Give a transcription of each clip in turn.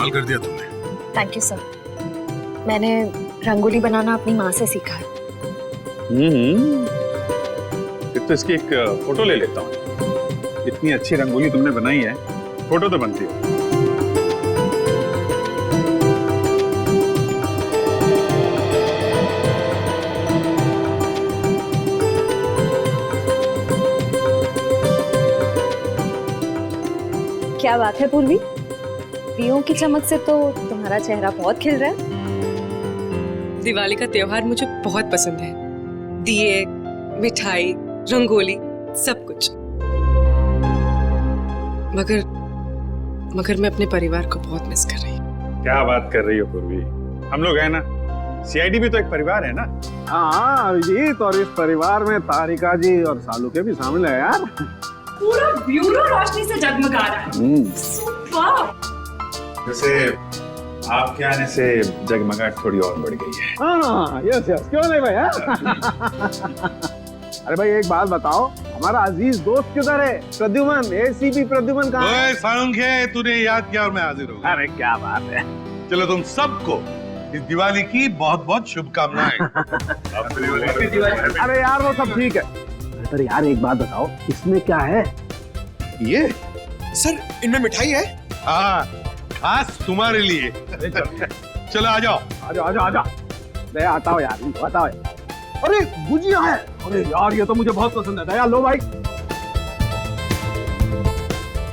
कमाल कर दिया तुमने। Thank you sir. मैंने रंगोली बनाना अपनी माँ से सीखा है। फिर तो इसकी एक फोटो ले लेता हूँ। इतनी अच्छी रंगोली तुमने बनाई है, फोटो तो बनती है। क्या बात है पूर्वी, दियों की चमक से तो तुम्हारा चेहरा बहुत खिल रहा है। दिवाली का त्योहार मुझे बहुत पसंद है। दिए, मिठाई, रंगोली, सब कुछ। मगर मैं अपने परिवार को बहुत मिस कर रही हूँ। क्या बात कर रही हो पूर्वी, हम लोग हैं ना, सीआईडी भी तो एक परिवार है ना। हाँ अभिजीत, और इस परिवार में तारिका जी और सालू के भी शामिल है यार। पूरा ब्यूरो रोशनी से जगमगा रहा है। सुपर। जैसे आपके आने से जगमगाहट थोड़ी और बढ़ गई है। हाँ यस यस, क्यों नहीं भाई। अरे भाई एक बात बताओ, हमारा अजीज दोस्त किधर है? प्रद्युमन, एसीपी प्रद्युमन कहाँ है? सालुंखे, तूने याद किया और मैं हाजिर हो गया। अरे क्या बात है। चलो तुम सबको इस दिवाली की बहुत बहुत शुभकामनाएं। अरे यार वो सब ठीक है, पर यार एक बात बताओ, इसमें क्या है? ये सर इनमें मिठाई है। हाँ, खास तुम्हारे लिए। चलो आ जाओ। आजा आजा आजा, दया हटाओ यार, हटाओ। अरे गुजिया है, अरे यार ये तो मुझे बहुत पसंद है। दया लो भाई।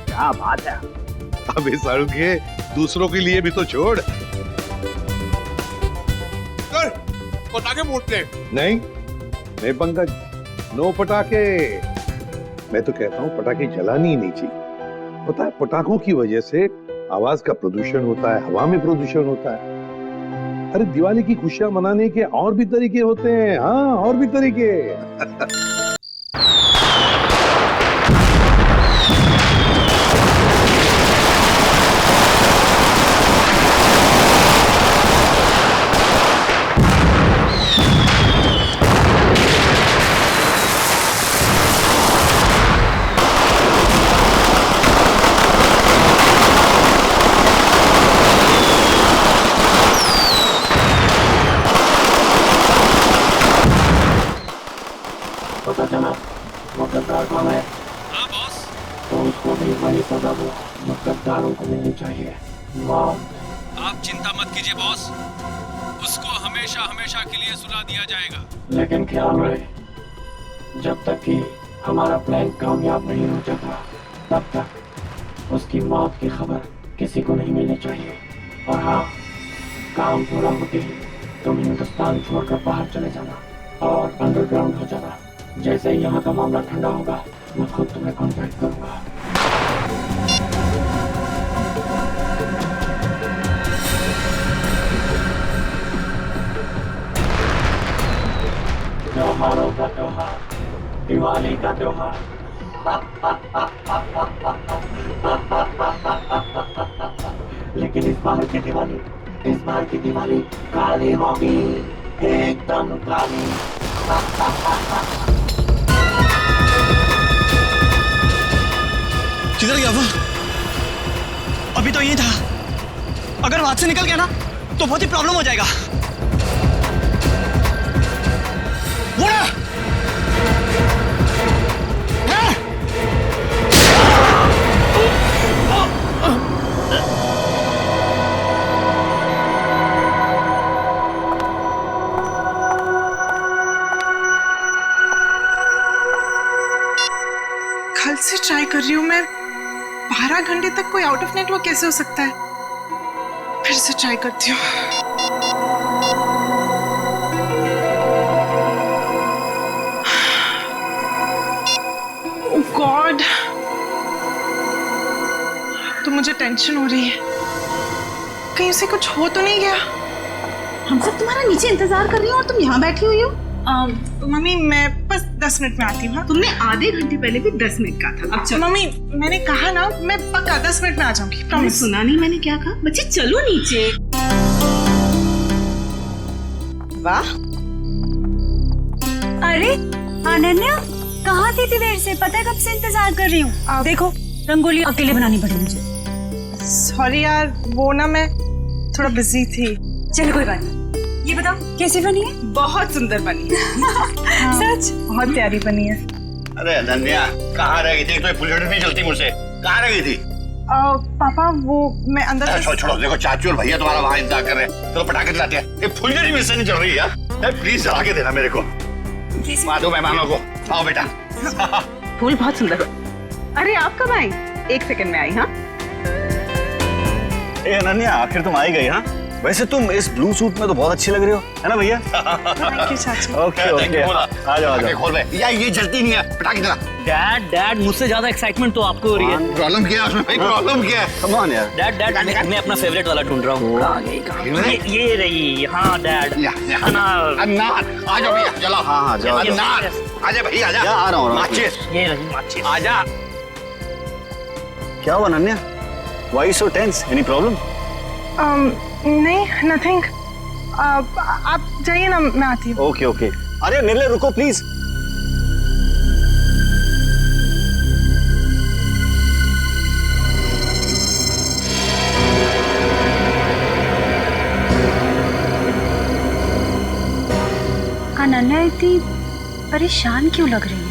क्या बात है। अबे सालुंखे, दूसरों के लिए भी तो छोड़। सर पटाखे फूटते। नहीं नहीं पंकज, नो पटाखे। मैं तो कहता हूँ पटाखे जलानी ही नहीं चाहिए। पता है पटाखों की वजह से आवाज का प्रदूषण होता है, हवा में प्रदूषण होता है। अरे दिवाली की खुशियां मनाने के और भी तरीके होते हैं। हाँ, और भी तरीके। हाँ बॉस। तो उसको भी वही सजा वो मक्कदारों को मिलनी चाहिए। आप चिंता मत कीजिए बॉस, उसको हमेशा हमेशा के लिए सुला दिया जाएगा। लेकिन ख्याल रहे, जब तक कि हमारा प्लान कामयाब नहीं हो जाता, तब तक उसकी मौत की खबर किसी को नहीं मिलनी चाहिए। और हाँ, काम पूरा होते ही तुम हिंदुस्तान छोड़कर बाहर चले जाना और अंडरग्राउंड हो जाना। जैसे ही यहाँ का मामला ठंडा होगा, मैं खुद तुम्हें कांटेक्ट करूंगा। त्योहारों का त्योहार, दिवाली का त्योहार। लेकिन इस बार की दिवाली काली होगी, एकदम काली। किधर गया वो? अभी तो यही था। अगर वहां से निकल गया ना तो बहुत ही प्रॉब्लम हो जाएगा। कल से ट्राई कर रही हूँ मैं। 12 घंटे तक कोई आउट ऑफ नेटवर्क कैसे हो सकता है? फिर से ट्राई करती हूँ। ओह गॉड, तो मुझे टेंशन हो रही है, कहीं उसे कुछ हो तो नहीं गया। हम सब तुम्हारा नीचे इंतजार कर रही हूँ और तुम यहाँ बैठी हुई हो। मम्मी मैं बस 10 मिनट में आती हूँ। तुमने आधे घंटे पहले भी 10 मिनट कहा था। अच्छा मम्मी, मैंने कहा ना मैं पक्का 10 मिनट में आ जाऊंगी। तुमने सुना नहीं मैंने क्या कहा? बच्चे चलो नीचे। वाह, अरे अनन्या, कहाँ थी इतनी देर से? पता है कब से इंतजार कर रही हूँ। देखो रंगोली अकेले बनानी पड़ी मुझे। सॉरी यार, वो ना मैं थोड़ा बिजी थी। चलो कोई बात नहीं। ये बताओ कैसी बनी है? बहुत सुंदर बनी है। सच? बहुत प्यारी बनी है। अरे अनन्या, कहाँ रह गई थी? तो फुलझड़ी नहीं चलती मुझसे। कहाँ रह गई थी? पापा वो मैं अंदर छोड़ो छोड़ो, देखो चाचू और भैया तुम्हारा वहाँ इंतजार कर रहे हैं। चलो पटाखे दिलाते हैं। ये फुलझड़ी मिस नहीं चल रही है यार, प्लीज जला के देना मेरे को। दो मेहमानों को। आओ बेटा। फूल बहुत सुंदर। अरे आप कब आई? 1 सेकंड में आई। हाँ ए अनन्या, आखिर तुम आई गई। हाँ वैसे तुम इस ब्लू सूट में तो बहुत अच्छी लग रही हो, है ना भैया? थैंक यू चाचू। ओके ओके, आ जाओ आ जाओ। खोल बे। यार ये जलती नहीं है, पटाखे जला। डैड मुझसे ज्यादा एक्साइटमेंट तो आपको हो रही है। प्रॉब्लम क्या है उसमें भाई? प्रॉब्लम क्या है? कम ऑन यार। डैड मैं अपना फेवरेट वाला ढूंढ रहा हूँ। कहाँ गई? ये रही। हाँ डैड, अनार। आ जाओ भैया, जलाओ। हाँ जाओ। अनार आजा भैया, आजा। आ रहा हूँ। माचिस। ये रही माचिस। आजा। क्या हुआ Ananya? Why so tense? Any problem? नहीं, नथिंग। आप जाइए ना, मैं आती हूँ। Okay okay. अरे निर्ले रुको प्लीज। अनन्या इतनी परेशान क्यों लग रही है?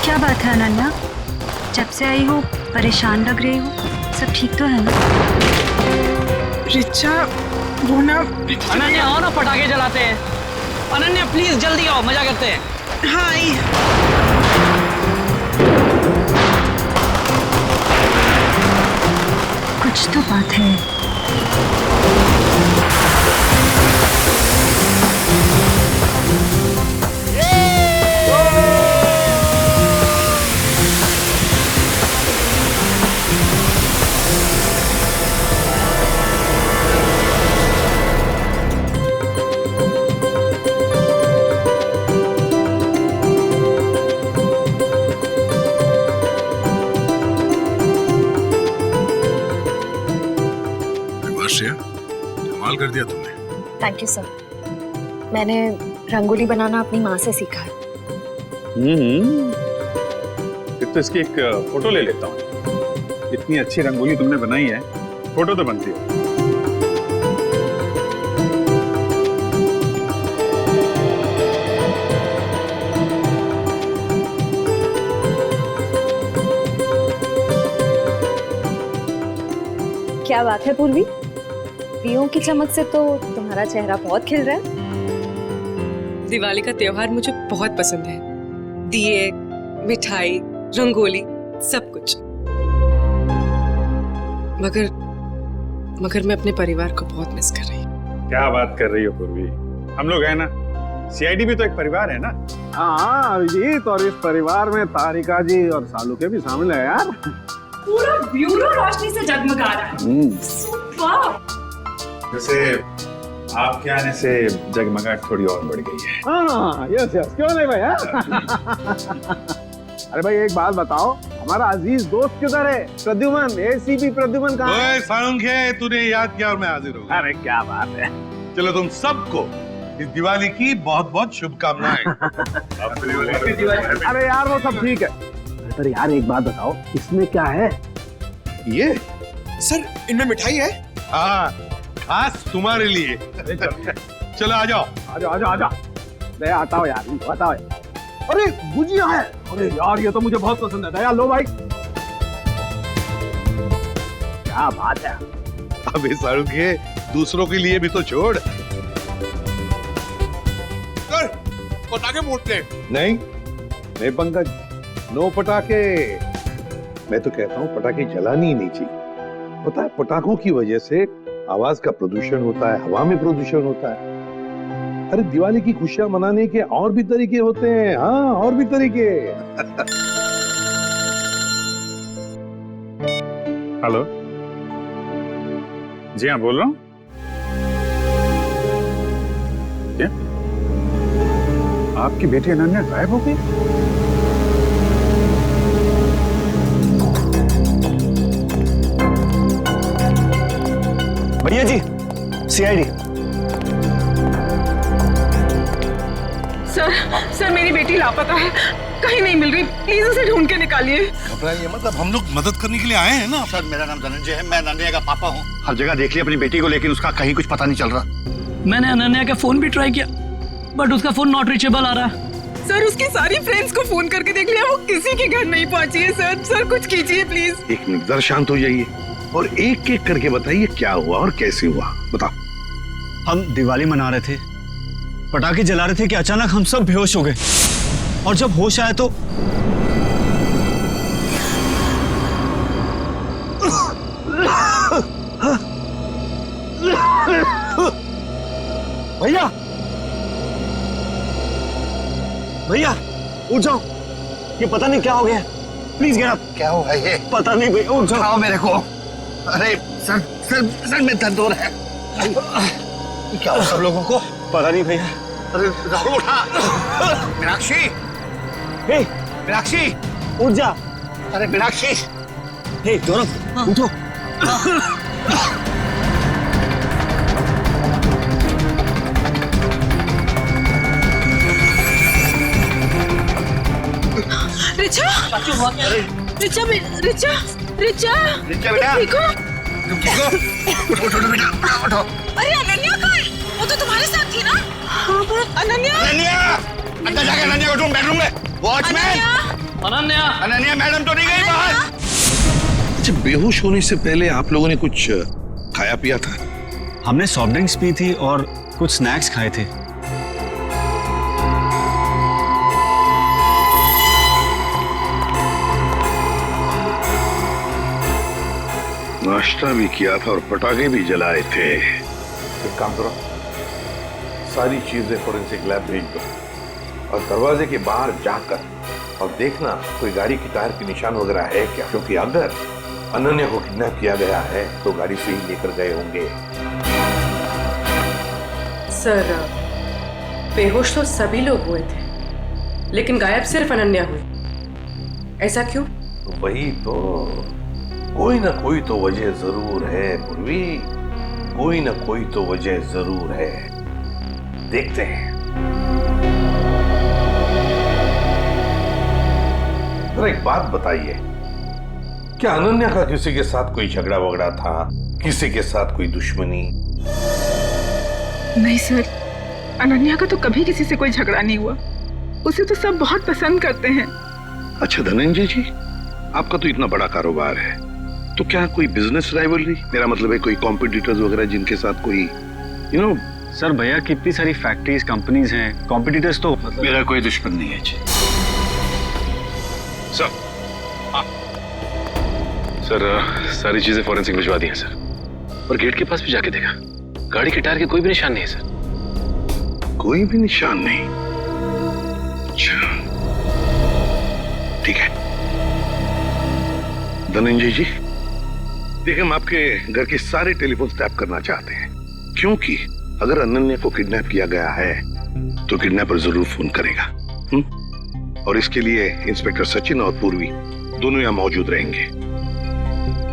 क्या बात है अनन्या? जब से आई हो परेशान लग रही हो। सब ठीक तो है ना? रिचा वो ना। अनन्या आओ ना, पटाखे जलाते हैं। अनन्या प्लीज जल्दी आओ, मजा करते हैं। हाँ आई। कुछ तो बात है। कमाल कर दिया तुमने। Thank you sir. मैंने रंगोली बनाना अपनी माँ से सीखा है। फिर तो इसकी एक फोटो ले लेता हूँ। इतनी अच्छी रंगोली तुमने बनाई है, फोटो तो बनती है। क्या बात है पूर्वी, दियों की चमक से तो तुम्हारा चेहरा बहुत खिल रहा है। दिवाली का त्योहार मुझे बहुत पसंद है। दिए, मिठाई, रंगोली, सब कुछ। मगर मैं अपने परिवार को बहुत मिस कर रही हूँ। क्या बात कर रही हो पूर्वी? हम लोग हैं ना, सीआईडी भी तो एक परिवार है ना। हाँ अभिजीत, और इस परिवार में तारिका जी और सालू के भी शामिल है यार। पूरा ब्यूरो रोशनी से जगमगा रहा है। सुपर। जैसे आपके आने से जगमगाहट थोड़ी और बढ़ गई है। हाँ यस यस, क्यों नहीं भैया? अरे भाई एक बात बताओ, हमारा अजीज दोस्त किधर है? प्रद्युमन, एसीपी प्रद्युमन कहाँ है? सालुंखे, तूने याद किया और मैं हाजिर हूँ। अरे क्या बात है। चलो तुम सबको इस दिवाली की बहुत बहुत शुभकामनाएं। अरे यार वो सब ठीक है, पर यार एक बात बताओ, इसमें क्या है? ये सर इनमें मिठाई है। हाँ, खास तुम्हारे लिए। चलो आ जाओ। आजा आजा आजा। दया आता हो यार, आता हो। अरे गुजिया है। अरे यार ये तो मुझे बहुत पसंद है। दया लो भाई। क्या बात है। अबे सालुंखे, दूसरों के लिए भी तो छोड़। पटाखे फूटते नहीं पंकज, नो पटाखे। मैं तो कहता हूँ पटाखे जलानी ही नहीं चाहिए। पता है पटाखों की वजह से आवाज का प्रदूषण होता है, हवा में प्रदूषण होता है। अरे दिवाली की खुशियां मनाने के और भी तरीके होते हैं। हाँ और भी तरीके। हेलो जी हाँ, बोल रहा हूँ। क्या आपकी बेटी अनन्या गायब हो गई? भैया जी, सीआईडी। बेटी लापता है, कहीं नहीं मिल रही, प्लीज उसे ढूंढ के निकालिए। घबराइए मतलब हम लोग मदद करने के लिए आए हैं ना। सर मेरा नाम धनंजय है, मैं अनन्या का पापा हूँ। हर जगह देख लिया अपनी बेटी को, लेकिन उसका कहीं कुछ पता नहीं चल रहा। मैंने अनन्या का फोन भी ट्राई किया, बट उसका फोन नॉट रीचेबल आ रहा है। सर उसकी सारी फ्रेंड्स को फोन करके देख लिया, वो किसी के घर नहीं पहुंची है। सर कुछ कीजिए प्लीज। एक मिनट, जरा शांत हो जाइए और एक एक करके बताइए क्या हुआ और कैसे हुआ, बताओ। हम दिवाली मना रहे थे, पटाखे जला रहे थे कि अचानक हम सब बेहोश हो गए, और जब होश आया तो भैया भैया उठ जाओ, ये पता नहीं क्या हो गया, प्लीज गेट अप। क्या हुआ ये? पता नहीं भैया, उठ जाओ। उठाओ मेरे को। अरे सर सर सर में दर्द हो रहा है। क्या हुआ सब लोगों को? पता नहीं भैया। अरे राहुल उठा। मीनाक्षी, हे मीनाक्षी उठ जा। अरे मीनाक्षी, हे गौरव उठो। रिचा, रिचा, रिचा, रिचा, रिचा बेटा, ठीक हो? तुम ठीक हो? उठो बेटा, उठो। अरे अनन्या कहाँ है? वो तो तुम्हारे साथ थी ना? हाँ पर अनन्या, अंदर जाके अनन्या को ढूंढ, बेडरूम में। वॉचमैन, अनन्या मैडम तो नहीं गई बाहर? अच्छा, बेहोश होने से पहले आप लोगों ने कुछ खाया पिया था? हमने सॉफ्ट ड्रिंक्स पी थी और कुछ स्नैक्स खाए थे। नाश्ता भी किया था और पटाखे भी जलाए थे। एक काम करो, सारी चीजें फोरेंसिक लैब भेज दो और दरवाजे के बाहर जाकर और देखना कोई गाड़ी की टायर के निशान वगैरह है क्या, क्योंकि अगर अनन्या को किडनैप किया गया है तो गाड़ी से ही लेकर गए होंगे। सर बेहोश तो सभी लोग हुए थे, लेकिन गायब सिर्फ अनन्या हुई। ऐसा क्यों? वही तो, कोई ना कोई तो वजह जरूर है पूर्वी, कोई ना कोई तो वजह जरूर है। देखते हैं। जरा एक बात बताइए, क्या अनन्या का किसी के साथ कोई झगड़ा वगड़ा था, किसी के साथ कोई दुश्मनी? नहीं सर, अनन्या का तो कभी किसी से कोई झगड़ा नहीं हुआ, उसे तो सब बहुत पसंद करते हैं। अच्छा धनंजय जी, आपका तो इतना बड़ा कारोबार है, तो क्या कोई बिजनेस राइवलरी, मेरा मतलब है कोई कॉम्पिटिटर्स वगैरह जिनके साथ कोई सर भैया कितनी सारी फैक्ट्रीज कंपनीज हैं, कॉम्पिटिटर्स तो मेरा कोई दुश्मन नहीं है जी। सर सर सारी चीजें फॉरेंसिक भिजवा दी हैं सर, और गेट के पास भी जाके देखा, गाड़ी के टायर के कोई भी निशान नहीं है सर। कोई भी निशान नहीं? अच्छा ठीक है धनंजय जी, देखिए हम आपके घर के सारे टेलीफोन टैप करना चाहते हैं, क्योंकि अगर अनन्या को किडनैप किया गया है तो किडनैपर जरूर फोन करेगा। और इसके लिए इंस्पेक्टर सचिन और पूर्वी दोनों यहां मौजूद रहेंगे।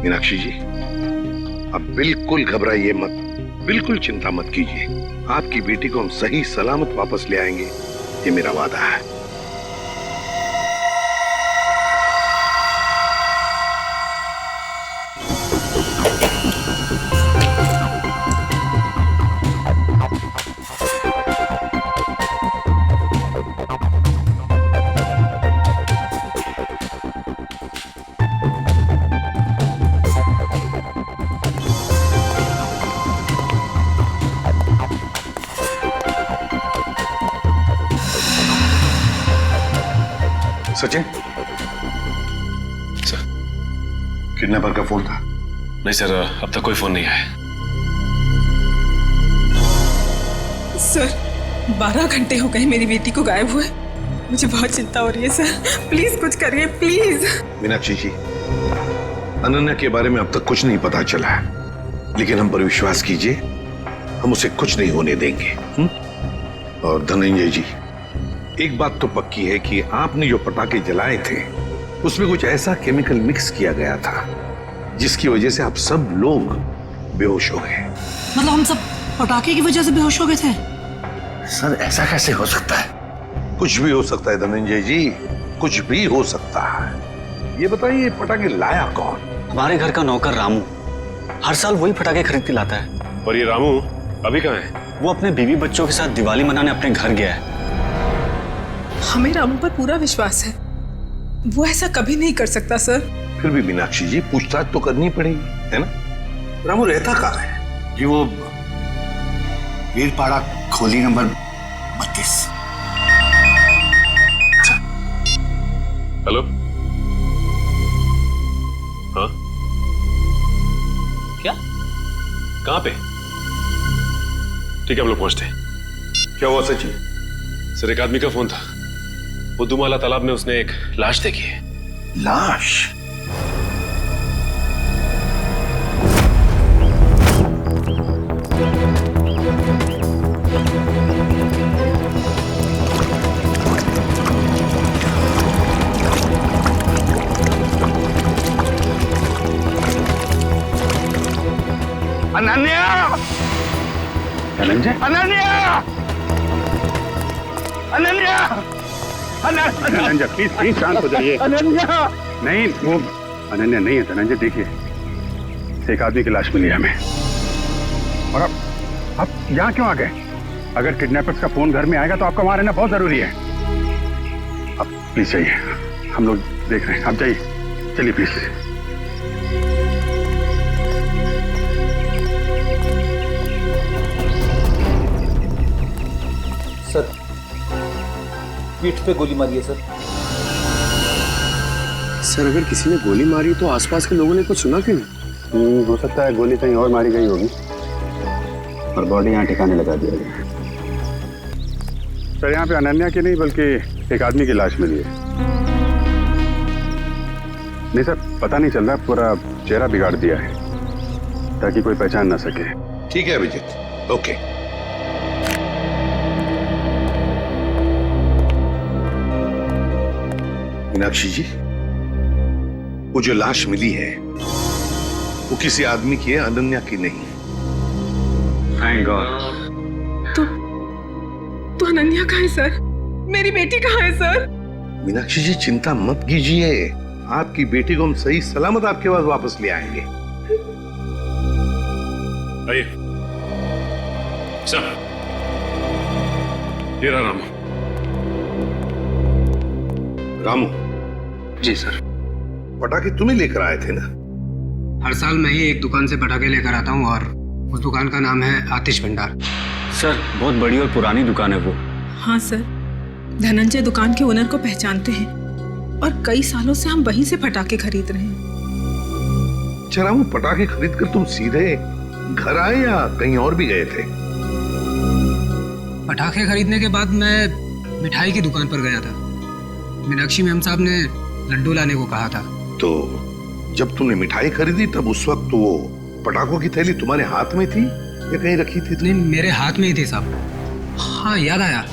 मीनाक्षी जी, अब बिल्कुल घबराइए मत, बिल्कुल चिंता मत कीजिए, आपकी बेटी को हम सही सलामत वापस ले आएंगे, ये मेरा वादा है। सचिन सर, किडनैपर का फोन था? नहीं सर, अब तक कोई फोन नहीं आया। सर 12 घंटे हो गए मेरी बेटी को गायब हुए, मुझे बहुत चिंता हो रही है सर, प्लीज कुछ करिए प्लीज। मीनाक्षी जी, अनन्या के बारे में अब तक कुछ नहीं पता चला है, लेकिन हम पर विश्वास कीजिए, हम उसे कुछ नहीं होने देंगे। और धनंजय जी, एक बात तो पक्की है कि आपने जो पटाखे जलाए थे उसमें कुछ ऐसा केमिकल मिक्स किया गया था जिसकी वजह से आप सब लोग बेहोश हो गए। मतलब हम सब पटाखे की वजह से बेहोश हो गए थे? सर ऐसा कैसे हो सकता है? कुछ भी हो सकता है धनंजय जी, कुछ भी हो सकता है। ये बताइए पटाखे लाया कौन? हमारे घर का नौकर रामू हर साल वही पटाखे खरीद के लाता है। और ये रामू अभी कहाँ है? वो अपने बीवी बच्चों के साथ दिवाली मनाने अपने घर गया है। हमें रामू पर पूरा विश्वास है, वो ऐसा कभी नहीं कर सकता सर। फिर भी मीनाक्षी जी पूछताछ तो करनी पड़ेगी, है ना? रामू रहता कहाँ है? जी वो वीरपाड़ा खोली नंबर 32। हेलो, हाँ क्या? कहाँ पे? ठीक है हम लोग पहुंचते हैं। क्या हुआ सचिन? सर एक आदमी का फोन था, बुद्धूमाला तालाब में उसने एक लाश देखी है। लाश? अनन्या! धनंजय? अनन्या! अनन्या! धनंजय प्लीज शांत हो जाइए। अनन्या! नहीं वो अनन्या नहीं है धनंजय। देखिए एक आदमी की लाश मिली है हमें। और अब यहाँ क्यों आ गए? अगर किडनैपर्स का फोन घर में आएगा तो आपका वहां रहना बहुत जरूरी है। अब प्लीज जाइए, हम लोग देख रहे हैं। आप जाइए, चलिए प्लीज। सर पीठ पे गोली मारी है सर। सर अगर किसी ने गोली मारी तो आसपास के लोगों ने कुछ सुना क्यों नहीं? हो सकता है गोली कहीं और मारी गई होगी और बॉडी यहाँ ठिकाने लगा दिया गया। सर यहाँ पे अनन्या की नहीं बल्कि एक आदमी की लाश मिली है। नहीं सर पता नहीं चल रहा, पूरा चेहरा बिगाड़ दिया है ताकि कोई पहचान ना सके। ठीक है अभिजीत, ओके। मीनाक्षी जी, वो जो लाश मिली है वो किसी आदमी की है, अनन्या की नहीं। Thank God. तो अनन्या कहाँ है सर? मेरी बेटी कहाँ है सर? मीनाक्षी जी चिंता मत कीजिए, आपकी बेटी को हम सही सलामत आपके पास वापस ले आएंगे। आइए सर, ये रहा रामू। रामू जी सर। पटाखे तुम्हें लेकर आए थे ना? हर साल मैं ही एक दुकान से पटाखे लेकर आता हूँ और उस दुकान का नाम है आतिश भंडार। सर बहुत बड़ी और पुरानी दुकान है वो। हाँ सर, धनंजय दुकान के ओनर को पहचानते हैं और कई सालों से हम वहीं से पटाखे खरीद रहे हैं। अच्छा रामू, पटाखे खरीद कर तुम सीधे घर आए या कहीं और भी गए थे? पटाखे खरीदने के बाद मैं मिठाई की दुकान पर गया था। मीनाक्षी मैम साहब ने लड्डू लाने को कहा था। तो जब तुमने मिठाई खरीदी तब उस वक्त तो वो पटाखों की थैली तुम्हारे हाथ में थी या कहीं रखी थी? नहीं मेरे हाथ में ही थी साहब। हाँ याद आया,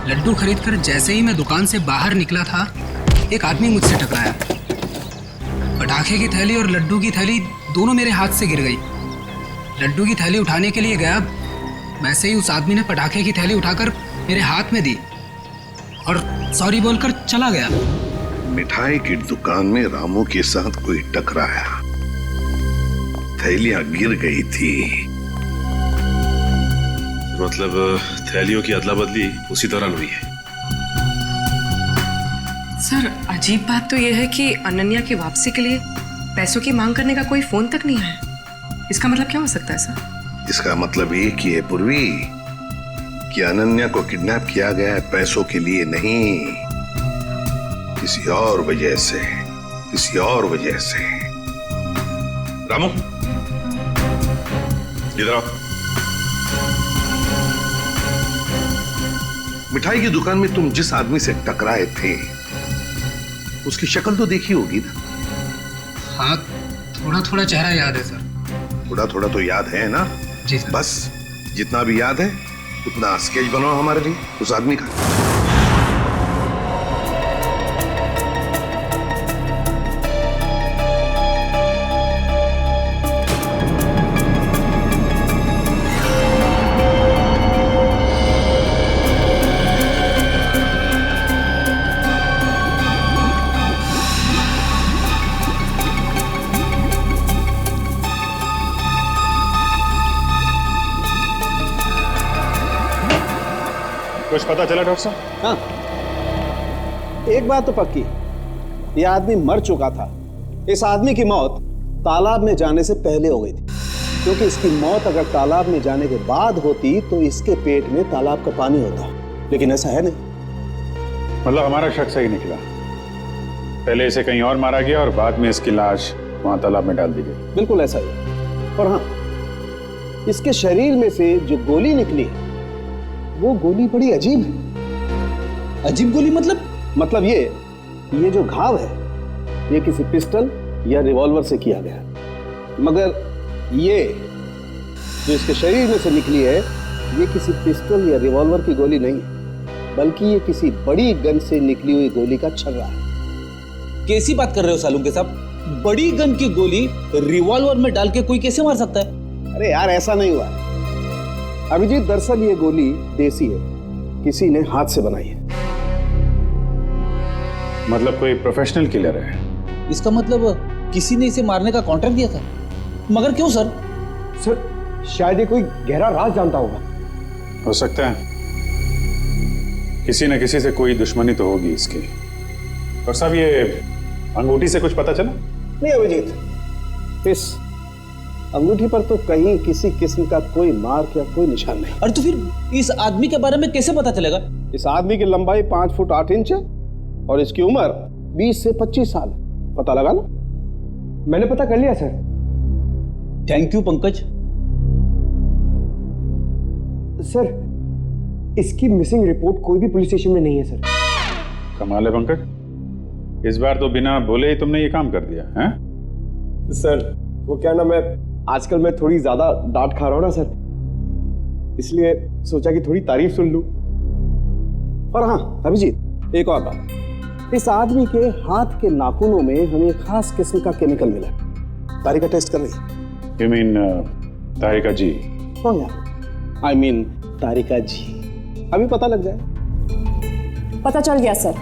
लड्डू खरीदकर जैसे ही मैं दुकान से बाहर निकला था एक आदमी मुझसे टकराया। पटाखे की थैली और लड्डू की थैली दोनों मेरे हाथ से गिर गई। लड्डू की थैली उठाने के लिए गया, वैसे ही उस आदमी ने पटाखे की थैली उठाकर मेरे हाथ में दी और सॉरी बोलकर चला गया। मिठाई की दुकान में रामू के साथ कोई टकराया, थैलियां गिर गई थी। मतलब थैलियों की अदला बदली उसी दौरान हुई है। सर अजीब बात तो यह है कि अनन्या की वापसी के लिए पैसों की मांग करने का कोई फोन तक नहीं आया। इसका मतलब क्या हो सकता है सर? इसका मतलब एक ही है पूर्वी कि अनन्या को किडनैप किया गया है पैसों के लिए नहीं, किसी और वजह से, किसी और वजह से। रामू इधर आओ। मिठाई की दुकान में तुम जिस आदमी से टकराए थे उसकी शक्ल तो देखी होगी ना? हाँ थोड़ा थोड़ा चेहरा याद है सर। थोड़ा थोड़ा तो याद है ना? जी सर। बस जितना भी याद है उतना स्केच बनाओ हमारे लिए उस आदमी का। कुछ पता चला डॉक्टर साहब? हाँ, एक बात तो पक्की, ये आदमी मर चुका था। इस आदमी की मौत तालाब में जाने से पहले हो गई थी, क्योंकि इसकी मौत अगर तालाब में जाने के बाद होती तो इसके पेट में तालाब का पानी होता, लेकिन ऐसा है नहीं। मतलब हमारा शक सही निकला, पहले इसे कहीं और मारा गया और बाद में इसकी लाश वहां तालाब में डाल दी गई। बिल्कुल ऐसा ही। और हाँ, इसके शरीर में से जो गोली निकली वो गोली बड़ी अजीब है। अजीब गोली मतलब? मतलब ये जो घाव है ये किसी पिस्टल या रिवॉल्वर से किया गया, मगर ये जो इसके शरीर में से निकली है ये किसी पिस्टल या रिवॉल्वर की गोली नहीं है, बल्कि ये किसी बड़ी गन से निकली हुई गोली का छर्रा है। कैसी बात कर रहे हो सालुंके साहब? बड़ी गन की गोली रिवॉल्वर में डाल के कोई कैसे मार सकता है? अरे यार, ऐसा नहीं हुआ अभिजीत। दरअसल ये गोली देसी है, किसी ने हाथ से बनाई है। मतलब कोई प्रोफेशनल किलर है? इसका मतलब किसी ने इसे मारने का कॉन्ट्रैक्ट दिया था, मगर क्यों सर? सर शायद ये कोई गहरा राज जानता होगा। हो सकता है, किसी न किसी से कोई दुश्मनी तो होगी इसकी। और साहब ये अंगूठी से कुछ पता चला? नहीं अभिजीत, इस अंगूठी पर तो कहीं किसी किस्म का कोई मार्क या कोई निशान नहीं। अरे तो फिर इस आदमी के बारे में कैसे पता चलेगा? इस आदमी की लंबाई 5 फुट 8 इंच है और इसकी उम्र 20 से 25 साल। पता लगा ना? मैंने पता कर लिया sir. Thank you Pankaj. Sir इसकी मिसिंग रिपोर्ट कोई भी पुलिस स्टेशन में नहीं है सर। कमाल है पंकज, इस बार तो बिना बोले ही तुमने ये काम कर दिया है? सर वो क्या ना, मैं आजकल मैं थोड़ी ज्यादा डांट खा रहा हूं ना सर, इसलिए सोचा कि थोड़ी तारीफ सुन लूं। और हाँ अभिजीत, एक और बात, इस आदमी के हाथ के नाखूनों में हमें खास किस्म का केमिकल मिला। तारिका टेस्ट कर रही। You mean तारिका जी? हाँ यार, I mean तारिका जी। अभी पता लग जाए। पता चल गया सर।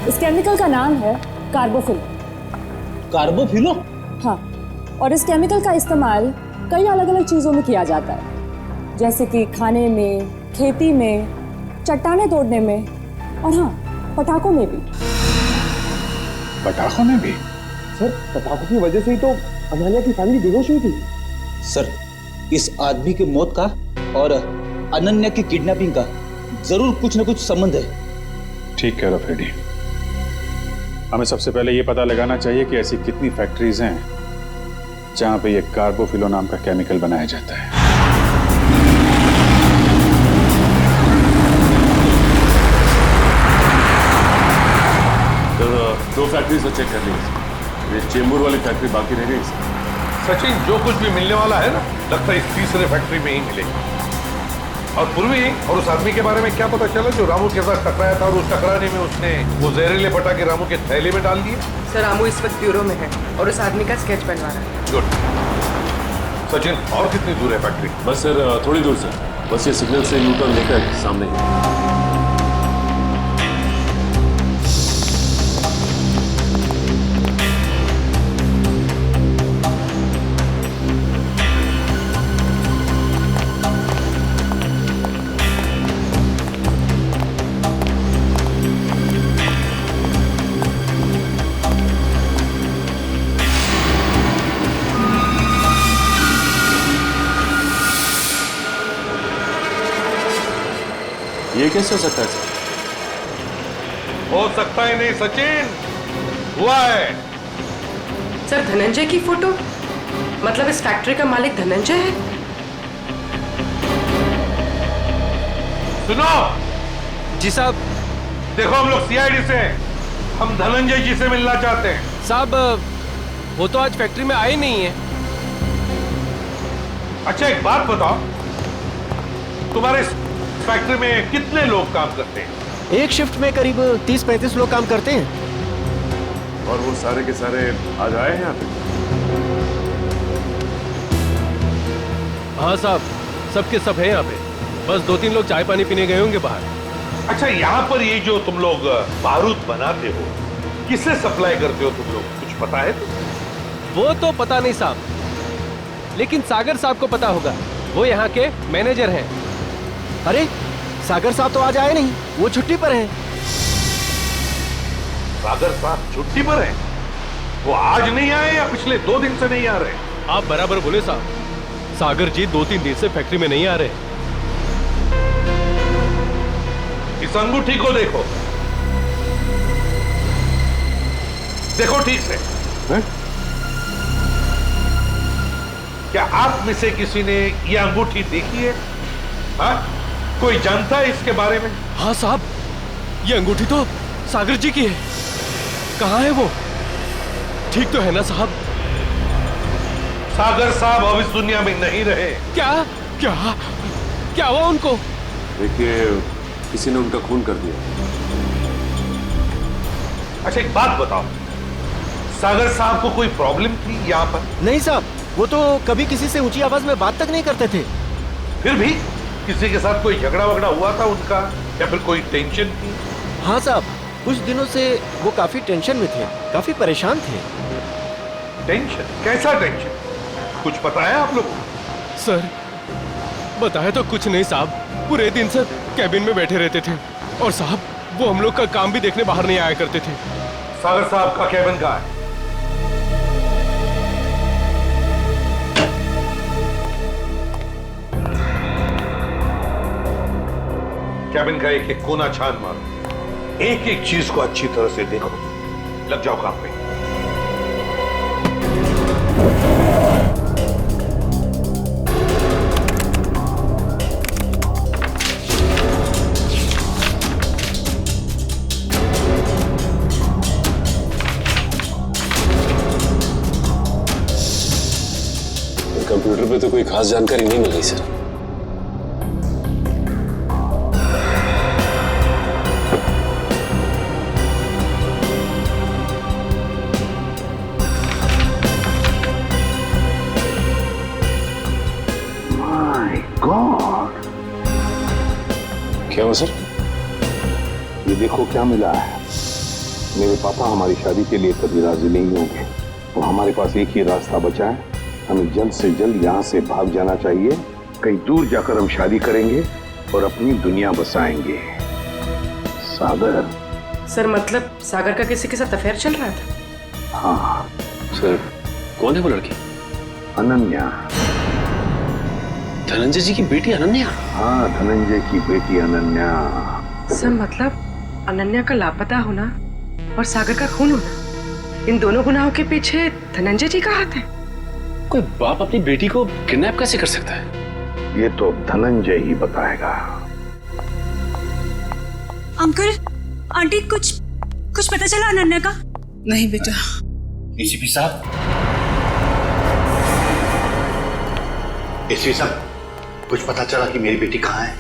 इस केमिकल का नाम है कार्बोफिल। कार्बोफिलो? हाँ, और इस केमिकल का इस्तेमाल कई अलग अलग चीजों में किया जाता है, जैसे कि खाने में, खेती में, चट्टानें तोड़ने में, और हाँ पटाखों में भी। पटाखों में भी? सर पटाखों की वजह से ही तो अनान्या की फैमिली बेहोश हुई थी। सर इस आदमी की मौत का और अनन्या की किडनैपिंग का जरूर कुछ न कुछ संबंध है। ठीक कह रहे हो फ्रेडी, हमें सबसे पहले ये पता लगाना चाहिए कि ऐसी कितनी फैक्ट्रीज हैं जहां पे ये कार्बोफिलो नाम का केमिकल बनाया जाता है। दो फैक्ट्री से चेक कर ली, ये चेंबूर वाली फैक्ट्री बाकी रह गई। सचिन, जो कुछ भी मिलने वाला है ना, लगता है इस तीसरे फैक्ट्री में ही मिलेगा। और पूर्वी और उस आदमी के बारे में क्या पता चला जो रामू के साथ टकराया था और उस टकराने में उसने वो जहरीले पटाखे रामू के थैले में डाल दिए? सर रामू इस वक्त ब्यूरो में है और उस आदमी का स्केच बनवा रहा है। गुड। सचिन, और कितनी दूर है फैक्ट्री? बस सर थोड़ी दूर से, बस ये सिग्नल से यू टर्न लेकर सामने ही। ये कैसे हो सकता है सर? हो सकता ही नहीं सचिन, हुआ है। सर धनंजय की फोटो, मतलब इस फैक्ट्री का मालिक धनंजय है? सुनो जी साहब। देखो हम लोग सीआईडी से हैं, हम धनंजय जी से मिलना चाहते हैं। साहब वो तो आज फैक्ट्री में आए नहीं है। अच्छा एक बात बताओ, तुम्हारे फैक्ट्री में कितने लोग काम करते हैं? एक शिफ्ट में करीब 30-35 लोग काम करते हैं। और वो सारे के सारे आज आए हैं यहाँ पे? हाँ साहब, सबके सब है यहाँ पे, बस 2-3 लोग चाय पानी पीने गए होंगे बाहर। अच्छा यहाँ पर ये जो तुम लोग बारूद बनाते हो, किसे सप्लाई करते हो तुम लोग, कुछ पता है? वो तो पता नहीं साहब, लेकिन सागर साहब को पता होगा, वो यहाँ के मैनेजर हैं। अरे सागर साहब तो आज आए नहीं, वो छुट्टी पर है। सागर साहब छुट्टी पर है? वो आज नहीं आए या पिछले 2 दिन से नहीं आ रहे? आप बराबर बोले साहब, सागर जी 2-3 दिन से फैक्ट्री में नहीं आ रहे। इस अंगूठी को देखो, देखो ठीक से। है? क्या आप में से किसी ने यह अंगूठी देखी है? हाँ? कोई जानता है इसके बारे में? हाँ साहब, ये अंगूठी तो सागर जी की है। कहाँ है वो? ठीक तो है ना साहब? सागर साहब अब इस दुनिया में नहीं रहे। क्या क्या क्या हुआ उनको? देखिए, किसी ने उनका खून कर दिया। अच्छा एक बात बताओ, सागर साहब को कोई प्रॉब्लम थी यहाँ पर? नहीं साहब, वो तो कभी किसी से ऊंची आवाज में बात तक नहीं करते थे। फिर भी किसी के साथ कोई झगड़ा वगड़ा हुआ था उनका, या फिर कोई टेंशन थी? हाँ साहब, कुछ दिनों से वो काफी टेंशन में थे, काफी परेशान थे। टेंशन? कैसा टेंशन? कुछ पता है आप लोग? सर बताया तो कुछ नहीं साहब, पूरे दिन से कैबिन में बैठे रहते थे और साहब वो हम लोग का काम भी देखने बाहर नहीं आया करते थे। सागर साहब का कैबिन कहाँ है? कैबिन का एक एक कोना छान मारो, एक एक चीज को अच्छी तरह से देखो। लग जाओ काम पे। कंप्यूटर पे तो कोई खास जानकारी नहीं मिल रही सर। My God! क्या हुआ सर? ये देखो क्या मिला है। मेरे पापा हमारी शादी के लिए कभी राजी नहीं होंगे, तो हमारे पास एक ही रास्ता बचा है। हमें जल्द से जल्द यहाँ से भाग जाना चाहिए। कहीं दूर जाकर हम शादी करेंगे और अपनी दुनिया बसाएंगे। सागर? सर मतलब सागर का किसी के साथ अफेयर चल रहा था? हाँ। सर कौन है वो लड़की? अनन्या। धनंजय जी की बेटी अनन्या? हाँ, धनंजय की बेटी अनन्या। सर मतलब अनन्या का लापता होना और सागर का खून होना, इन दोनों गुनाहों के पीछे धनंजय जी का हाथ है। कोई बाप अपनी बेटी को किडनैप कैसे कर सकता है? ये तो धनंजय ही बताएगा। अंकल, आंटी, कुछ पता चला अनन्या का? नहीं बेटा। एसीपी साहब, एसीपी साहब, कुछ पता चला कि मेरी बेटी कहाँ है?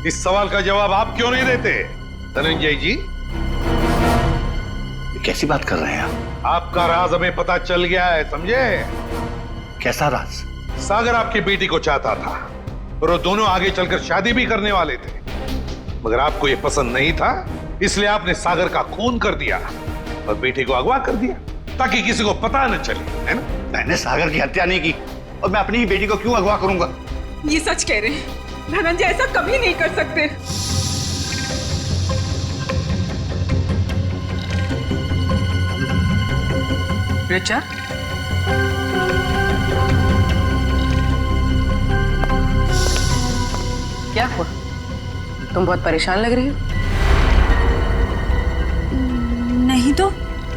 इस सवाल का जवाब आप क्यों नहीं देते धनंजय जी? कैसी बात कर रहे हैं आप? आपका राज हमें पता चल गया है, समझे? कैसा राज? सागर आपकी बेटी को चाहता था और वो दोनों आगे चलकर शादी भी करने वाले थे, मगर आपको ये पसंद नहीं था, इसलिए आपने सागर का खून कर दिया और बेटी को अगवा कर दिया ताकि किसी को पता न चले, है ना? मैंने सागर की हत्या नहीं की और मैं अपनी ही बेटी को क्यों अगवा करूंगा? ये सच कह रहे हैं, धनंजय ऐसा कभी नहीं कर सकते। रिचा, क्या हुआ? तुम बहुत परेशान लग रही हो। नहीं तो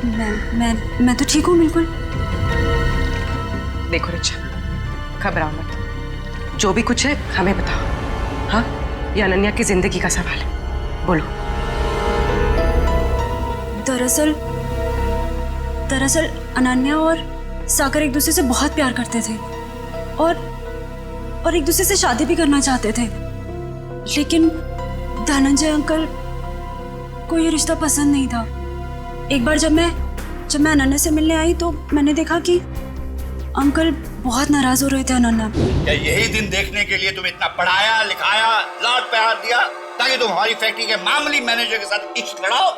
मैं तो ठीक हूँ बिल्कुल। देखो रिचा, घबराओ मत, जो भी कुछ है हमें बताओ। हाँ, ये अनन्या की जिंदगी का सवाल है, बोलो। दरअसल अनन्या और सागर एक दूसरे से बहुत प्यार करते थे और एक दूसरे से शादी भी करना चाहते थे, लेकिन धनंजय अंकल को ये रिश्ता पसंद नहीं था। एक बार जब मैं अनन्या से मिलने आई तो मैंने देखा कि अंकल बहुत नाराज हो रहे थे अनन्या। क्या यही दिन देखने के लिए तुम इतना पढ़ाया लिखाया, लाड प्यार दिया ताकि तुम हमारी फैक्ट्री के मामूली मैनेजर के साथ इश्क लड़ाओ?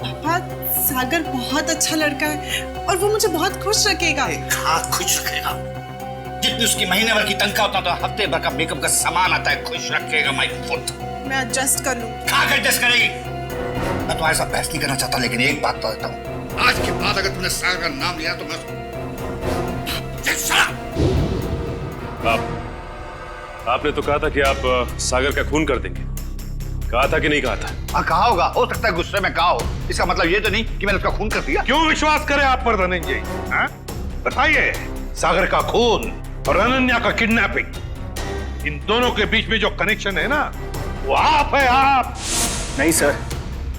पापा, सागर बहुत अच्छा लड़का है और वो मुझे बहुत खुश रखेगा। हाँ, खुश रखेगा। जितनी उसकी महीने भर की तनख्वाह उतना तो हफ्ते भर का मेकअप का सामान आता है। खुश रखेगा माय फुट। मैं एडजस्ट कर लूँ। कहाँ का एडजस्ट करेगी? मैं तुम्हारे साथ बहस नहीं करना चाहता, लेकिन एक बात तो देता हूँ, आज के बाद अगर तुमने सागर का नाम लिया तो मैं आपने तो कहा था कि आप सागर का खून कर देंगे। कहा था कि नहीं कहा था? हाँ कहा होगा, हो सकता है गुस्से में कहा हो। इसका मतलब ये तो नहीं कि मैंने उसका खून कर दिया। क्यों विश्वास करें आप पर धनंजय? बताइए, सागर का खून और अनन्या का किडनैपिंग, इन दोनों के बीच में जो कनेक्शन है ना, वो आप है, आप। नहीं सर,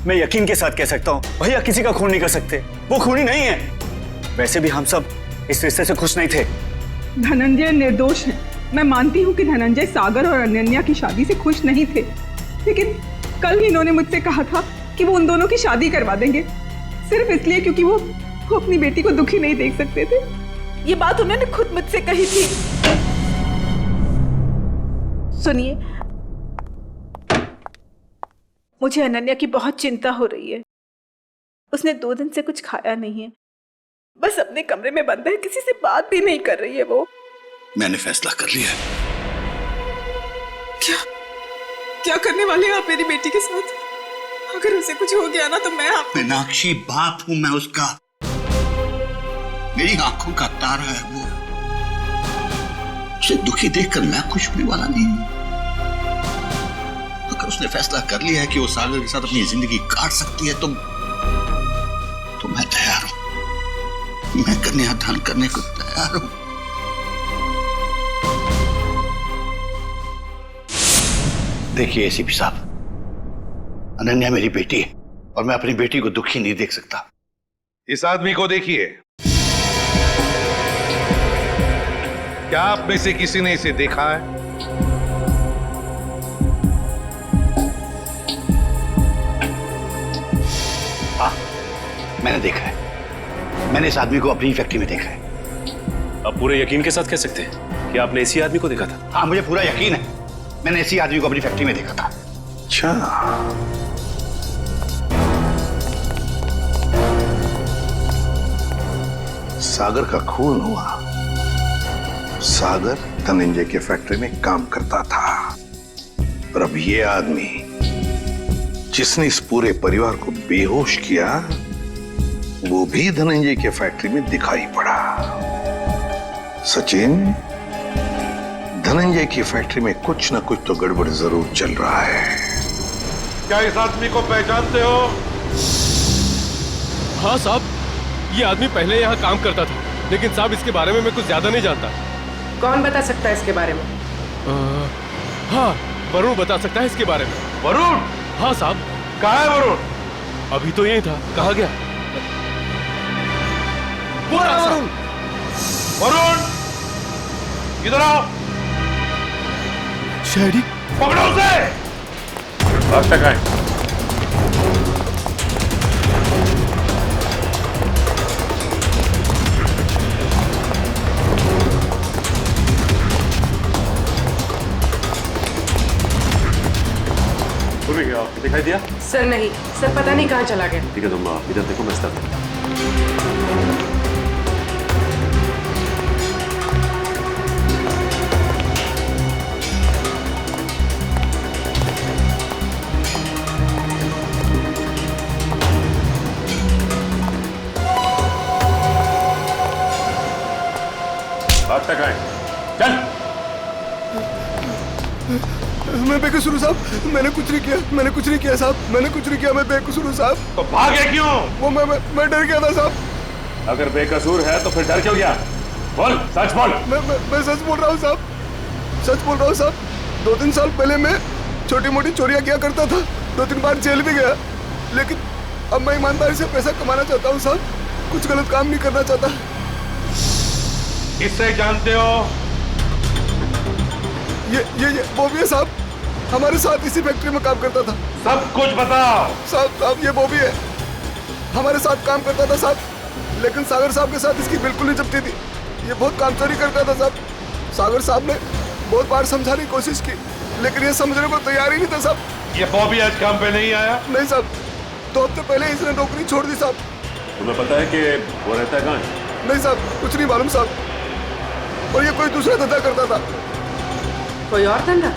मैं यकीन के साथ कह सकता हूँ, भैया किसी का खून नहीं कर सकते। वो खूनी नहीं है। वैसे भी हम सब इस रिश्ते से खुश नहीं थे। धनंजय निर्दोष है। मैं मानती हूँ कि धनंजय सागर और अनन्या की शादी से खुश नहीं थे, लेकिन कल ही इन्होंने मुझसे कहा था कि वो उन दोनों की शादी करवा देंगे, सिर्फ इसलिए क्योंकि वो अपनी बेटी को दुखी नहीं देख सकते थे। ये बात उन्होंने खुद मुझसे कही थी। सुनिए, मुझे अनन्या की बहुत चिंता हो रही है। उसने 2 दिन से कुछ खाया नहीं है, बस अपने कमरे में बंद है, किसी से बात भी नहीं कर रही है वो। मैंने फैसला कर लिया है। क्या करने वाले हैं आप मेरी बेटी के साथ? अगर उसे कुछ हो गया ना तो मैं आप मीनाक्षी, बाप हूं मैं उसका। मेरी आंखों का तारा है वो। उसे दुखी देखकर मैं खुश होने वाला नहीं हूं। अगर उसने फैसला कर लिया है कि वो सागर के साथ अपनी जिंदगी काट सकती है तो मैं तैयार हूं। मैं कन्यादान करने को तैयार हूं। देखिए एसीपी साहब, अनन्या मेरी बेटी है और मैं अपनी बेटी को दुखी नहीं देख सकता। इस आदमी को देखिए, क्या आप में से किसी ने इसे देखा है? हाँ, मैंने देखा है। मैंने इस आदमी को अपनी फैक्ट्री में देखा है। आप पूरे यकीन के साथ कह सकते हैं कि आपने इसी आदमी को देखा था? हाँ, मुझे पूरा यकीन है। मैंने इसी आदमी को अपनी फैक्ट्री में देखा था। अच्छा, सागर का खून हुआ। सागर धनंजय के फैक्ट्री में काम करता था और अब ये आदमी जिसने इस पूरे परिवार को बेहोश किया, वो भी धनंजय के फैक्ट्री में दिखाई पड़ा। सचिन, धनंजय की फैक्ट्री में कुछ ना कुछ तो गड़बड़ जरूर चल रहा है। क्या इस आदमी को पहचानते हो? हाँ साहब, ये आदमी पहले यहाँ काम करता था, लेकिन साहब इसके बारे में मैं कुछ ज्यादा नहीं जानता। कौन बता सकता है इसके बारे में? हाँ, वरुण बता सकता है इसके बारे में। वरुण? हाँ साहब। कहाँ है वरुण? अभी तो यही था, कहाँ गया? वरुण! वरुण! इधर आओ। शहरी, पकड़ो उसे। अब तक आए। दिखाई दिया? सर नहीं, सर पता नहीं कहाँ चला गया। ठीक है, तुम इधर देखो, मैं स्टार्ट करता अब तक आए। चल। मैं बेकसूर हूँ साहब, मैंने कुछ नहीं किया, मैंने कुछ नहीं किया साहब, मैंने कुछ नहीं किया, मैं बेकसूर हूँ साहब। तो भागे क्यों? वो मैं डर गया था साहब। अगर बेकसूर है तो फिर डर क्यों गया? बोल, सच बोल। मैं सच बोल रहा हूँ साहब, सच बोल रहा हूँ साहब। 2-3 साल पहले मैं छोटी मोटी चोरियां किया करता था, 2-3 बार जेल भी गया, लेकिन अब मैं ईमानदारी से पैसा कमाना चाहता हूँ साहब, कुछ गलत काम नहीं करना चाहता। किससे जानते हो? ये वो भी है साहब, हमारे साथ इसी फैक्ट्री में काम करता था। सब कुछ बताओ। साहब ये वो भी है, हमारे साथ काम करता था साहब, लेकिन सागर साहब के साथ इसकी बिल्कुल नहीं जमती थी। ये बहुत काम चोरी करता था साहब। सागर साहब ने बहुत बार समझाने की कोशिश की, लेकिन ये समझने को तैयार ही नहीं था साहब। ये बॉबी आज काम पे नहीं आया? नहीं साहब, 2 हफ्ते पहले इसने नौकरी छोड़ दी साहब। तुम्हें पता है कि वो रहता है कहाँ? नहीं साहब, कुछ नहीं मालूम साहब। और ये कोई दूसरा धंधा करता था। कोई और धंधा?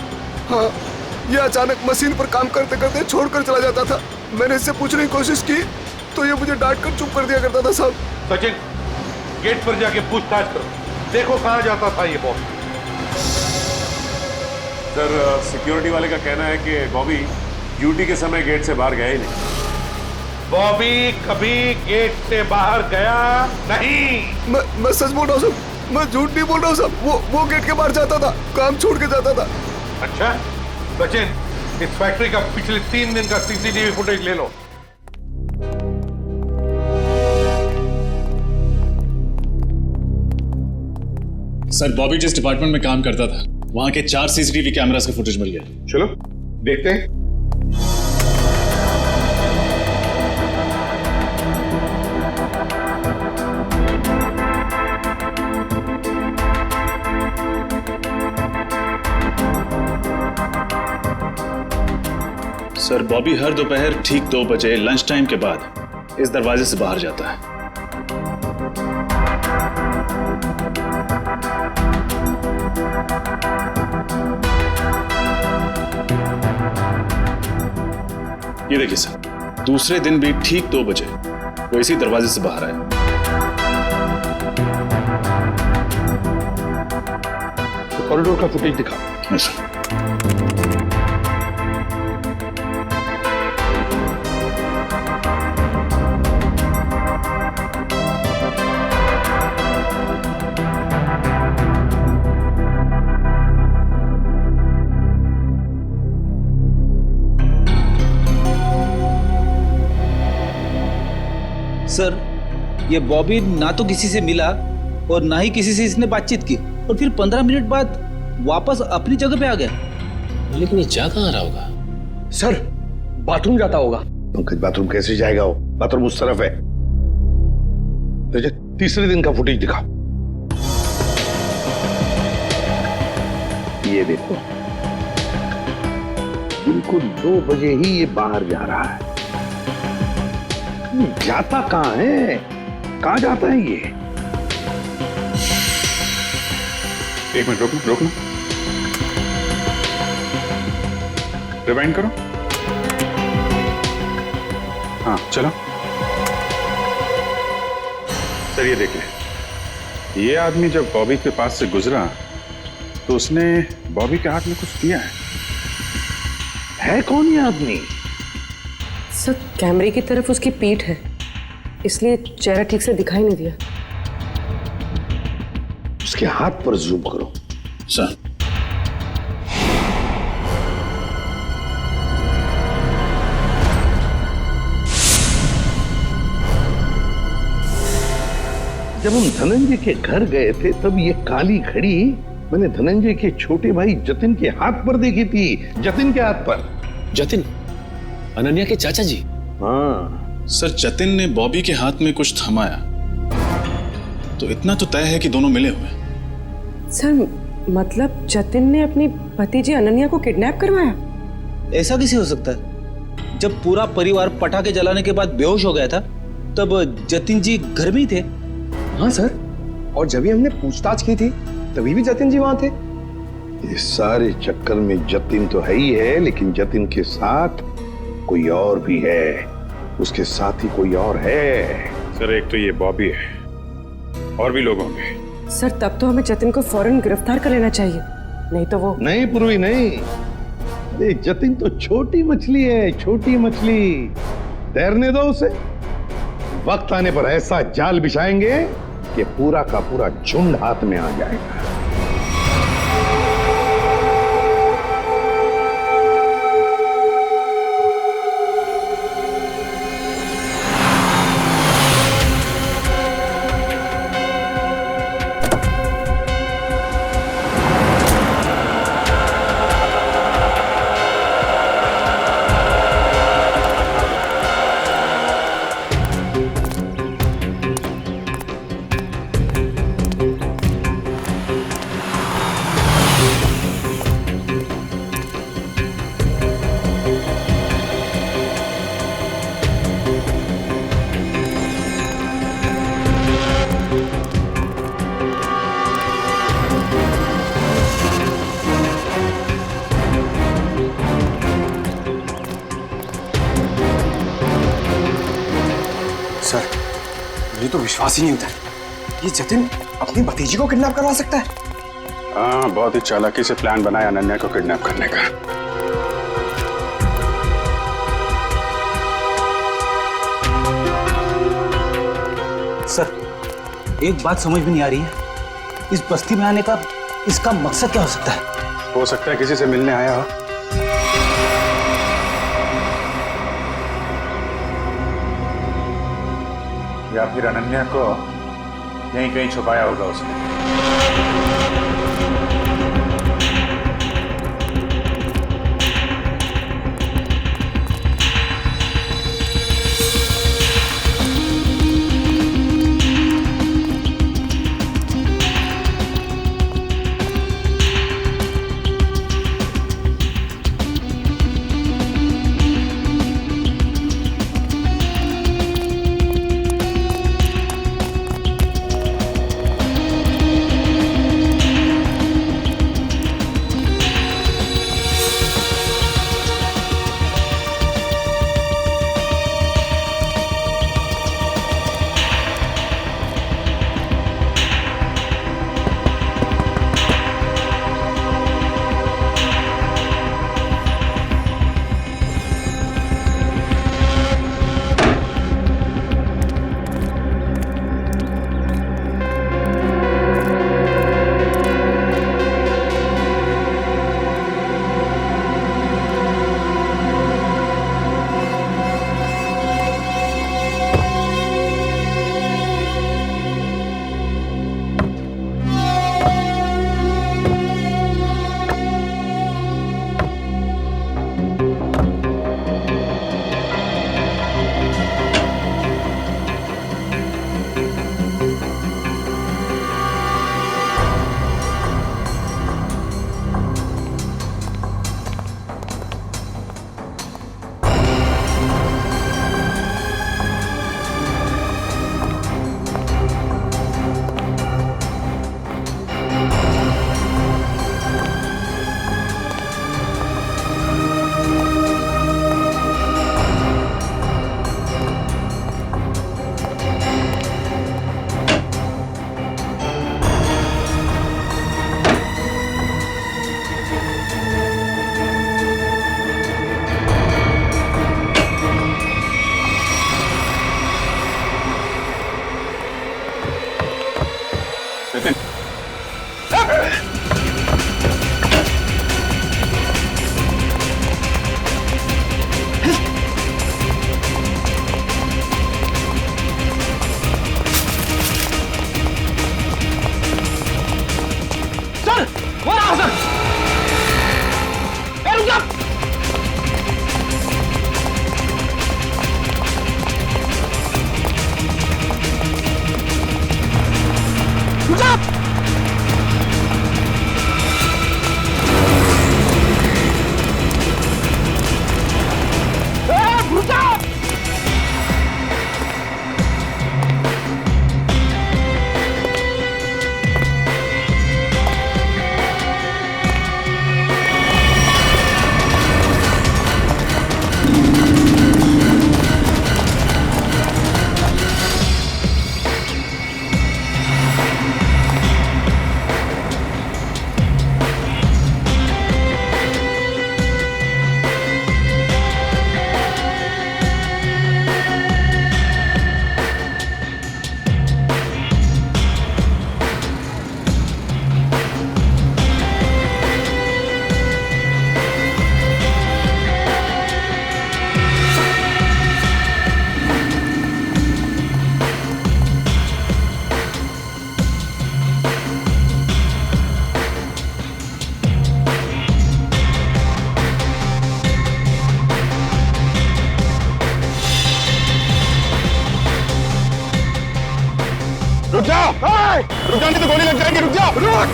हाँ, ये अचानक मशीन पर काम करते करते छोड़कर चला जाता था। मैंने इससे पूछने की कोशिश की तो ये मुझे डांट कर चुप कर दिया करता था साहब। सचिन, गेट पर जाके पूछताछ करो, देखो कहाँ जाता था ये बॉस। सर, सिक्योरिटी वाले का कहना है कि बॉबी ड्यूटी के समय गेट से बाहर गया ही नहीं। बॉबी कभी गेट से बाहर गया नहीं। मैं सच बोल रहा हूँ साहब, मैं झूठ नहीं बोल रहा हूँ साहब। वो गेट के बाहर जाता था, काम छोड़ के जाता था। अच्छा सचिन, इस फैक्ट्री का पिछले 3 दिन का सीसीटीवी फुटेज ले लो। सर, बॉबी जिस डिपार्टमेंट में काम करता था वहां के 4 सीसीटीवी कैमरास का फुटेज मिल गया। चलो देखते हैं। सर, बॉबी हर दोपहर ठीक 2 बजे लंच टाइम के बाद इस दरवाजे से बाहर जाता है। ये देखिए सर, दूसरे दिन भी ठीक 2 बजे वो इसी दरवाजे से बाहर आया। तो कॉरिडोर का फुटेज दिखा। सर, सर, ये बॉबी ना तो किसी से मिला और ना ही किसी से इसने बातचीत की और फिर 15 मिनट बाद वापस अपनी जगह पे आ गया। लेकिन ये जा कहाँ रहा होगा? सर, बाथरूम जाता होगा। पंकज, बाथरूम कैसे जाएगा वो? बाथरूम उस तरफ है। तो तीसरे दिन का फुटेज दिखाओ। ये देखो, बिल्कुल 2 बजे ही ये बाहर जा रहा है। जाता कहाँ है? कहाँ जाता है ये? एक मिनट रोकना। रिवाइंड करो। हाँ चलो। सर, ये देखिए, ये आदमी जब बॉबी के पास से गुजरा तो उसने बॉबी के हाथ में कुछ दिया है कौन ये आदमी? सर, कैमरे की तरफ उसकी पीठ है, इसलिए चेहरा ठीक से दिखाई नहीं दिया। उसके हाथ पर जूम करो। सर, जब हम धनंजय के घर गए थे तब ये काली घड़ी मैंने धनंजय के छोटे भाई जतिन के हाथ पर देखी थी। जतिन के हाथ पर। जतिन, अनन्या के चाचा जी? हाँ सर, जतिन ने बॉबी के हाथ में कुछ थमाया तो इतना तो तय है कि दोनों मिले हुए। सर, मतलब जतिन ने अपनी भतीजी अनन्या को किडनैप करवाया? ऐसा कैसे हो सकता है? जब पूरा परिवार पटाखे जलाने के बाद बेहोश हो गया था तब जतिन जी घर में ही थे। हाँ सर, और जब भी हमने पूछताछ की थी तभी भी जतिन जी वहां थे। इस सारे चक्कर में जतिन तो है ही है, लेकिन जतिन के साथ कोई और भी है। उसके साथ ही कोई और है। सर, एक तो ये बॉबी है, और भी लोग होंगे। सर, तब तो हमें जतिन को फौरन गिरफ्तार कर लेना चाहिए, नहीं तो वो। नहीं पूर्वी, नहीं। अरे जतिन तो छोटी मछली है, छोटी मछली। तैरने दो उसे। वक्त आने पर ऐसा जाल बिछाएंगे कि पूरा का पूरा झुंड हाथ में आ जाएगा। मुझे तो विश्वास ही नहीं होता ये जतिन अपनी भतीजी को किडनैप करवा सकता है। हाँ, बहुत ही चालाकी से प्लान बनाया अनन्या को किडनैप करने का। सर, एक बात समझ में नहीं आ रही है, इस बस्ती में आने का इसका मकसद क्या हो सकता है? हो सकता है किसी से मिलने आया हो, या फिर अनन्या को यहीं कहीं छुपाया होगा उसने। रुक जाओ, रुक जाओ नहीं तो गोली लग जाएगी। रुक जाओ, रुक।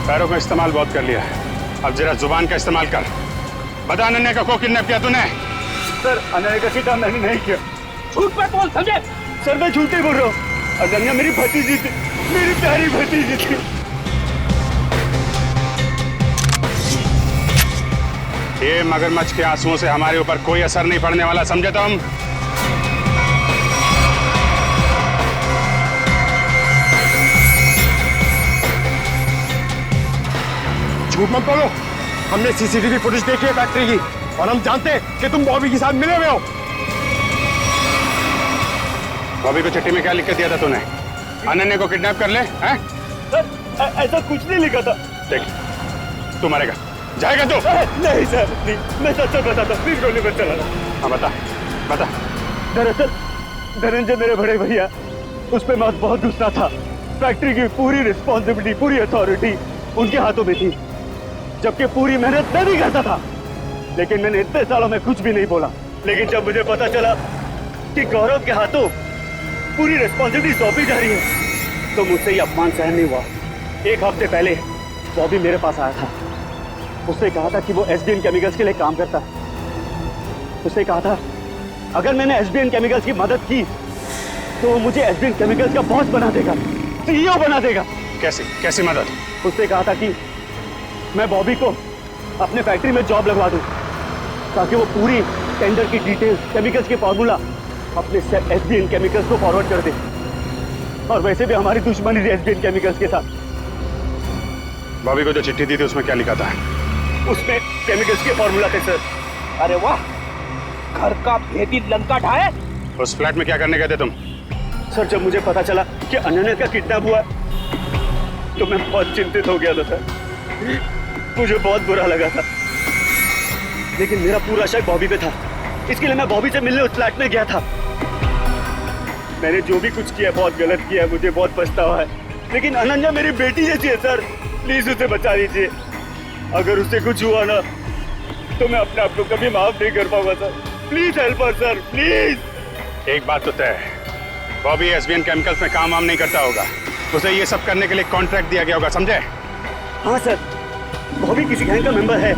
पैरों का इस्तेमाल बहुत कर लिया है, अब जरा जुबान का इस्तेमाल कर। बता अनन्या का को किडनैप किया तूने? सर, अनन्या का किडनैप मैंने नहीं किया। झूठ पे बोल, समझे? सर, मैं झूठ ही बोल रहा हूँ। अनन्या मेरी भतीजी थी, मेरी प्यारी भतीजी थी। ये मगरमच्छ के आंसुओं से हमारे ऊपर कोई असर नहीं पड़ने वाला, समझे तुम? झूठ मत बोलो, हमने सीसीटीवी फुटेज देखी है फैक्ट्री की और हम जानते हैं कि तुम बॉबी के साथ मिले हुए हो। बॉबी को चिट्ठी में क्या लिख के दिया था तूने? अनन्या को किडनैप कर ले, हैं? सर ऐसा कुछ नहीं लिखा था। देख, तू मरेगा, जाएगा तू? नहीं सर, नहीं, मैं सच बताता, प्लीज गोली मत चलाना। हाँ बता, बता। दरअसल धनंजय मेरे बड़े भैया, उस पे मैं बहुत गुस्सा था। फैक्ट्री की पूरी रिस्पॉन्सिबिलिटी, पूरी अथॉरिटी उनके हाथों में थी, जबकि पूरी मेहनत मैं भी करता था। लेकिन मैंने इतने सालों में कुछ भी नहीं बोला। लेकिन जब मुझे पता चला कि गौरव के हाथों पूरी रिस्पॉन्सिबिलिटी सौंपी जा रही है, तो मुझसे ये अपमान सहन नहीं हुआ। एक हफ्ते पहले बॉबी मेरे पास आया था। उसने कहा था कि वो एसबीएन केमिकल्स के लिए काम करता है। उसने कहा था अगर मैंने एसबीएन केमिकल्स की मदद की तो वो मुझे एसबीएन केमिकल्स का बॉस बना देगा, सीईओ बना देगा। कैसे कैसी मदद? उसने कहा था कि मैं बॉबी को अपने फैक्ट्री में जॉब लगवा दूं, ताकि वो पूरी टेंडर की डिटेल्स, केमिकल्स के फॉर्मूला अपने एसबीएन केमिकल्स को फॉरवर्ड कर दे। और वैसे भी हमारी दुश्मनी थी एसबीएन केमिकल्स के साथ। बॉबी को जो चिट्ठी दी थी उसमें क्या लिखा था? उसमें केमिकल्स के फॉर्मूला थे सर। अरे वाह, घर का भेदी लंका ढाए। उस फ्लैट में क्या करने गए थे तुम? सर जब मुझे पता चला कि अनन्या का किडनैप हुआ तो मैं बहुत चिंतित हो गया था सर। मुझे बहुत बुरा लगा था, लेकिन मेरा पूरा शक बॉबी पे था। इसके लिए मैं बॉबी से मिलने उस फ्लैट में गया था। मैंने जो भी कुछ किया बहुत गलत किया, मुझे बहुत पछतावा है। लेकिन अनन्या मेरी बेटी जैसी है सर, प्लीज उसे बचा लीजिए। अगर उससे कुछ हुआ ना तो मैं अपने आप को कभी माफ नहीं कर पाऊंगा sir. Please help us sir, please. एक बात तो तय है, बॉबी एसबीएन केमिकल्स में काम वाम नहीं करता होगा। उसे ये सब करने के लिए कॉन्ट्रैक्ट दिया गया होगा, समझे? हाँ सर, बॉबी किसी गैंग का मेंबर है।